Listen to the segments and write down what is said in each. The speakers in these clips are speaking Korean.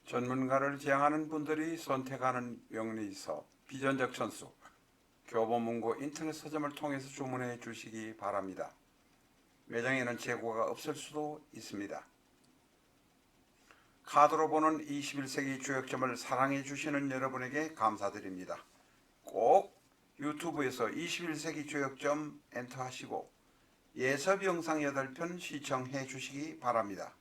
전문가를 지향하는 분들이 선택하는 명리서 비전적 천수 교보문고 인터넷 서점을 통해서 주문해 주시기 바랍니다. 매장에는 재고가 없을 수도 있습니다. 카드로 보는 21세기 주역점을 사랑해 주시는 여러분에게 감사드립니다. 꼭 유튜브에서 21세기 주역점 엔터하시고 예습 영상 8편 시청해 주시기 바랍니다.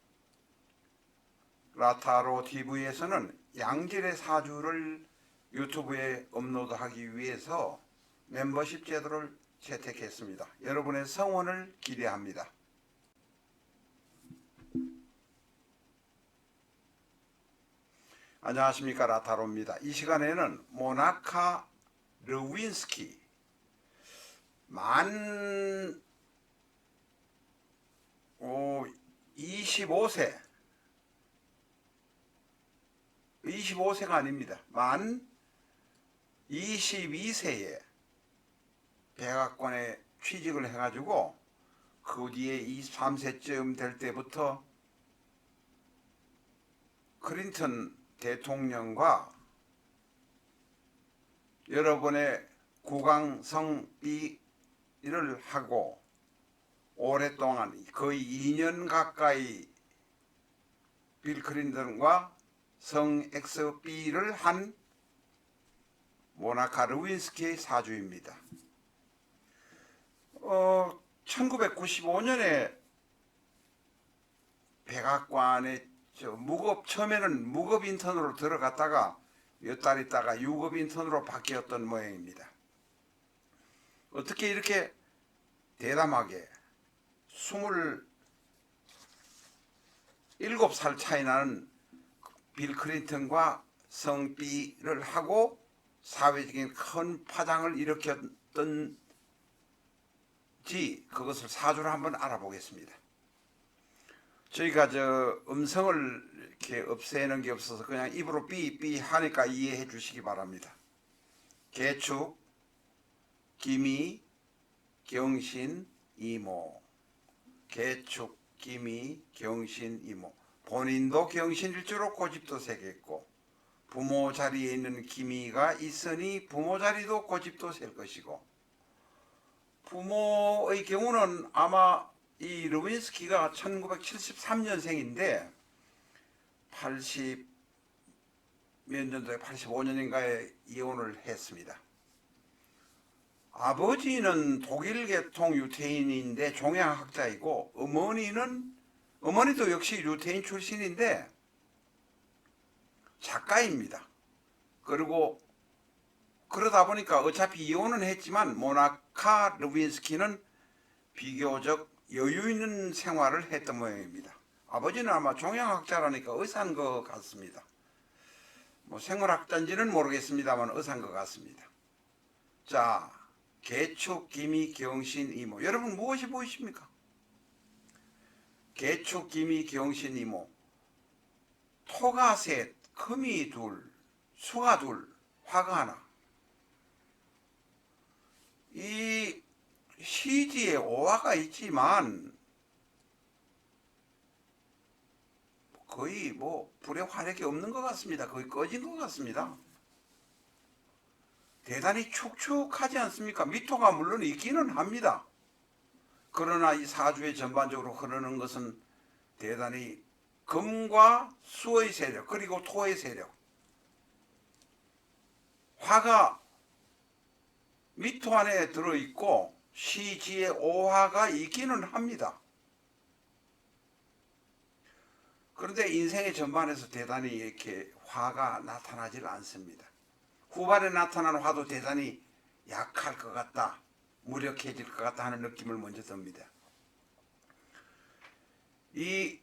라타로 TV에서는 양질의 사주를 유튜브에 업로드하기 위해서 멤버십 제도를 채택했습니다. 여러분의 성원을 기대합니다. 안녕하십니까, 라타로입니다. 이 시간에는 모나카 르윈스키 만 25세가 아닙니다. 만 22세에 백악관에 취직을 해가지고 그 뒤에 23세쯤 될 때부터 클린턴 대통령과 여러 번의 국왕성비를 하고 오랫동안 거의 2년 가까이 빌 클린턴과 성XB를 한 모나카 르윈스키의 사주입니다. 1995년에 백악관에 처음에는 무급 인턴으로 들어갔다가 몇 달 있다가 유급 인턴으로 바뀌었던 모양입니다. 어떻게 이렇게 대담하게 27살 차이 나는 빌 클린턴과 성비를 하고 사회적인 큰 파장을 일으켰던지 그것을 사주를 한번 알아보겠습니다. 저희가 음성을 이렇게 없애는 게 없어서 그냥 입으로 삐삐 하니까 이해해 주시기 바랍니다. 개축, 기미, 경신, 이모. 개축, 기미, 경신, 이모. 본인도 경신일주로 고집도 세겠고 부모 자리에 있는 기미가 있으니 부모 자리도 고집도 셀 것이고, 부모의 경우는 아마 이 르윈스키가 1973년생인데 80 몇 년도에 85년인가에 이혼을 했습니다. 아버지는 독일 계통 유태인인데 종양학자이고 어머니도 역시 유태인 출신인데 작가입니다. 그리고 그러다 보니까 어차피 이혼은 했지만 모나카 르윈스키는 비교적 여유 있는 생활을 했던 모양입니다. 아버지는 아마 종양학자라니까 의사인 것 같습니다. 뭐 생물학자인지는 모르겠습니다만 의사인 것 같습니다. 자, 개축, 기미, 경신, 이모. 여러분 무엇이 보이십니까? 개축, 기미, 경신, 이모. 토가 셋, 금이 둘, 수가 둘, 화가 하나. 이 시지에 오화가 있지만 거의 불의 화력이 없는 것 같습니다. 거의 꺼진 것 같습니다. 대단히 축축하지 않습니까? 미토가 물론 있기는 합니다. 그러나 이 사주에 전반적으로 흐르는 것은 대단히 금과 수의 세력 그리고 토의 세력, 화가 미토 안에 들어있고 시지에 오화가 있기는 합니다. 그런데 인생의 전반에서 대단히 이렇게 화가 나타나질 않습니다. 후반에 나타나는 화도 대단히 약할 것 같다, 무력해질 것 같다 하는 느낌을 먼저 듭니다. 이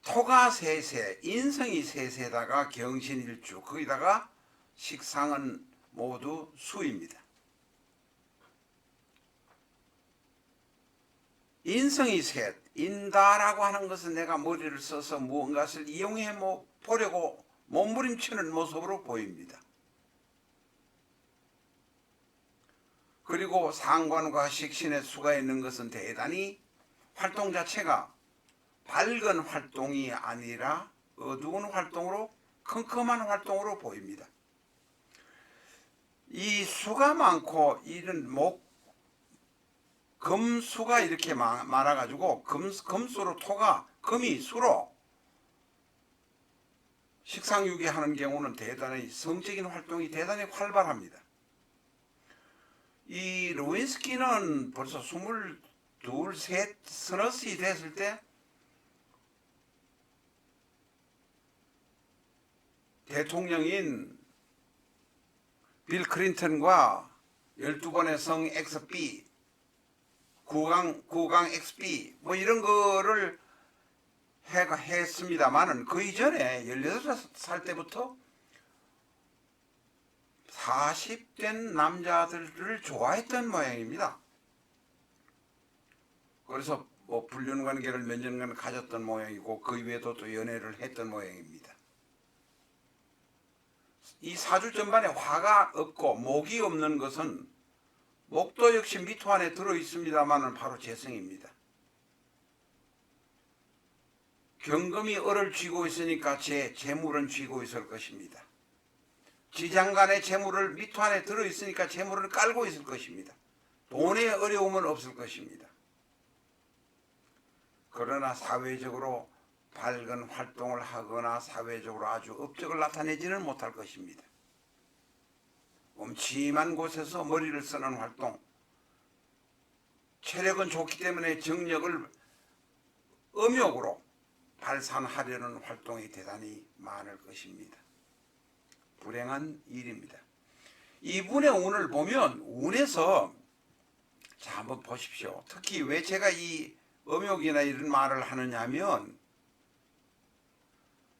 토가 세세, 인성이 세세다가 경신일주, 거기다가 식상은 모두 수입니다. 인성이 셋, 인다라고 하는 것은 내가 머리를 써서 무언가를 이용해 보려고 몸부림치는 모습으로 보입니다. 그리고 상관과 식신의 수가 있는 것은 대단히 활동 자체가 밝은 활동이 아니라 어두운 활동으로 컴컴한 활동으로 보입니다. 이 수가 많고 이런 금수가 이렇게 많아가지고 금수로 토가 금이 수로 식상유기하는 경우는 대단히 성적인 활동이 대단히 활발합니다. 이 루인스키는 벌써 22, 3, 서너시 됐을 때 대통령인 빌 클린턴과 12번의 성 XB, 9강 XB 뭐 이런 거를 했습니다만은 그 이전에 18살 때부터 40된 남자들을 좋아했던 모양입니다. 그래서 뭐 불륜관계를 몇 년간 가졌던 모양이고 그 이외에도 또 연애를 했던 모양입니다. 이 사주 전반에 화가 없고 목이 없는 것은 목도 역시 미토 안에 들어 있습니다만은 바로 재성입니다. 경금이 을을 쥐고 있으니까 재물은 쥐고 있을 것입니다. 지장간의 재물을 미토 안에 들어 있으니까 재물을 깔고 있을 것입니다. 돈의 어려움은 없을 것입니다. 그러나 사회적으로 밝은 활동을 하거나 사회적으로 아주 업적을 나타내지는 못할 것입니다. 음침한 곳에서 머리를 쓰는 활동, 체력은 좋기 때문에 정력을 음욕으로 발산하려는 활동이 대단히 많을 것입니다. 불행한 일입니다. 이분의 운을 보면 운에서 자 한번 보십시오. 특히 왜 제가 이 음욕이나 이런 말을 하느냐 하면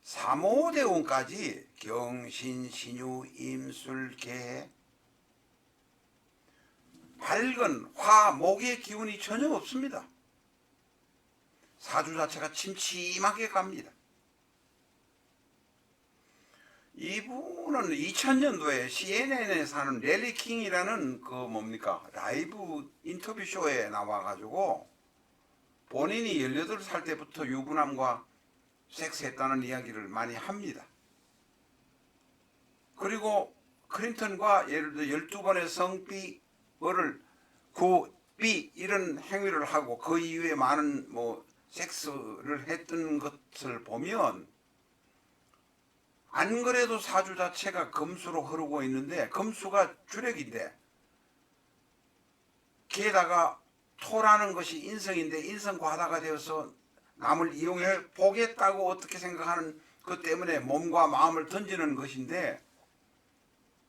삼오대운까지 경신, 신유, 임술, 개 밝은 화, 목의 기운이 전혀 없습니다. 사주 자체가 침침하게 갑니다. 이분은 2000년도에 CNN에 사는 랠리 킹이라는 라이브 인터뷰 쇼에 나와가지고 본인이 18살 때부터 유부남과 섹스했다는 이야기를 많이 합니다. 그리고 클린턴과 예를 들어 12번의 성비, 을을 구비 이런 행위를 하고 그 이후에 많은 섹스를 했던 것을 보면 안 그래도 사주 자체가 금수로 흐르고 있는데 금수가 주력인데 게다가 토라는 것이 인성인데 인성 과다가 되어서 남을 이용해 보겠다고 어떻게 생각하는 것 때문에 몸과 마음을 던지는 것인데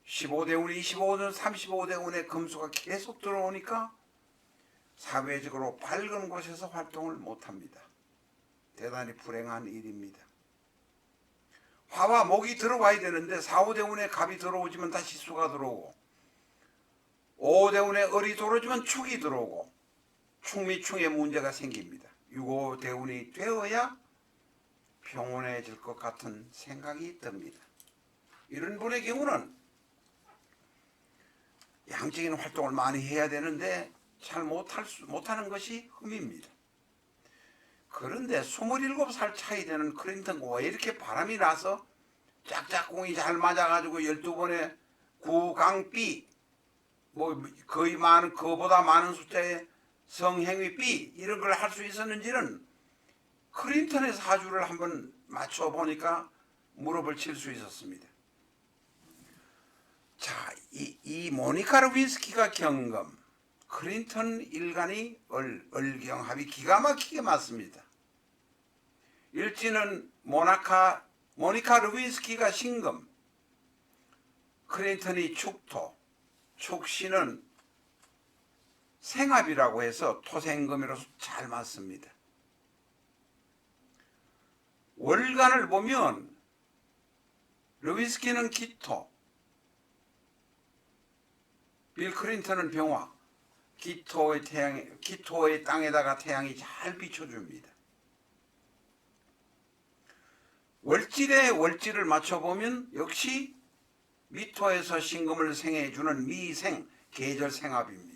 15대 운, 25대 운, 35대 운의 금수가 계속 들어오니까 사회적으로 밝은 곳에서 활동을 못합니다. 대단히 불행한 일입니다. 화와 목이 들어와야 되는데 4, 5대 운에 갑이 들어오지만 다시 수가 들어오고 5, 5대 운에 을이 들어오지만 축이 들어오고 축미충에 문제가 생깁니다. 6, 5대 운이 되어야 평온해질 것 같은 생각이 듭니다. 이런 분의 경우는 양적인 활동을 많이 해야 되는데 잘 못하는 것이 흠입니다. 그런데 27살 차이 되는 클린턴과 왜 이렇게 바람이 나서 짝짝꿍이 잘 맞아가지고 12번의 구강비 거의 그보다 많은 숫자의 성행위 B 이런 걸 할 수 있었는지는 클린턴의 사주를 한번 맞춰보니까 무릎을 칠 수 있었습니다. 자, 이 모니카 루빈스키가 경금, 클린턴 일간이 을경합이 기가 막히게 맞습니다. 일지는 모니카 루빈스키가 신금, 클린턴이 축토, 축신은 생합이라고 해서 토생금이라서 잘 맞습니다. 월간을 보면 루빈스키는 기토, 빌 클린턴은 병화, 기토의 땅에다가 태양이 잘 비춰줍니다. 월질에 월질을 맞춰보면 역시 미토에서 신금을 생해주는 미생, 계절 생합입니다.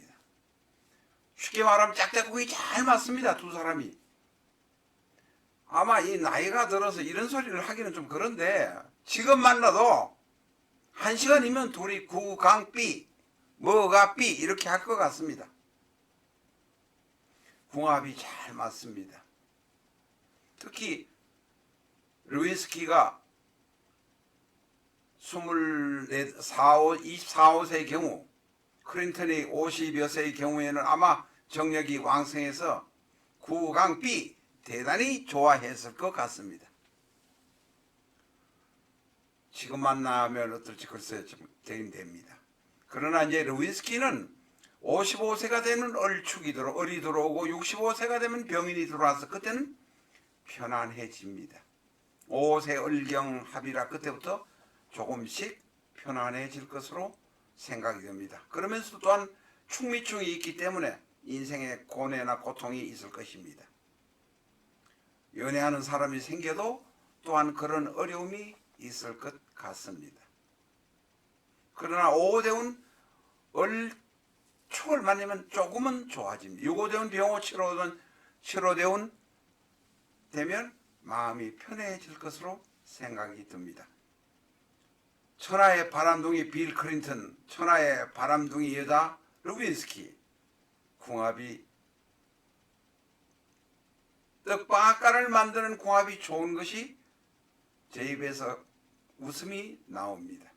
쉽게 말하면 짝짝꿍이 잘 맞습니다. 두 사람이. 아마 이 나이가 들어서 이런 소리를 하기는 좀 그런데 지금 만나도 1시간이면 둘이 구강삐 뭐가 삐 이렇게 할 것 같습니다. 궁합이 잘 맞습니다. 특히 루인스키가 24~25세의 경우 클린턴이 50여 세의 경우에는 아마 정력이 왕성해서 구강삐 대단히 좋아했을 것 같습니다. 지금 만나면 어떨지 글쎄 좀 되긴 됩니다. 그러나 이제 루인스키는 55세가 되면 얼축이 얼이 들어오고 65세가 되면 병인이 들어와서 그때는 편안해집니다. 5세 얼경 합이라 그때부터 조금씩 편안해질 것으로 생각이 됩니다. 그러면서 또한 충미충이 있기 때문에 인생에 고뇌나 고통이 있을 것입니다. 연애하는 사람이 생겨도 또한 그런 어려움이 있을 것 같습니다. 그러나 5대운 얼축을 만나면 조금은 좋아집니다. 6~5대운 병호 7~5대운 되면 마음이 편해질 것으로 생각이 듭니다. 천하의 바람둥이 빌 클린턴, 천하의 바람둥이 여자 루빈스키, 궁합이 떡방앗간을 만드는 궁합이 좋은 것이 제 입에서 웃음이 나옵니다.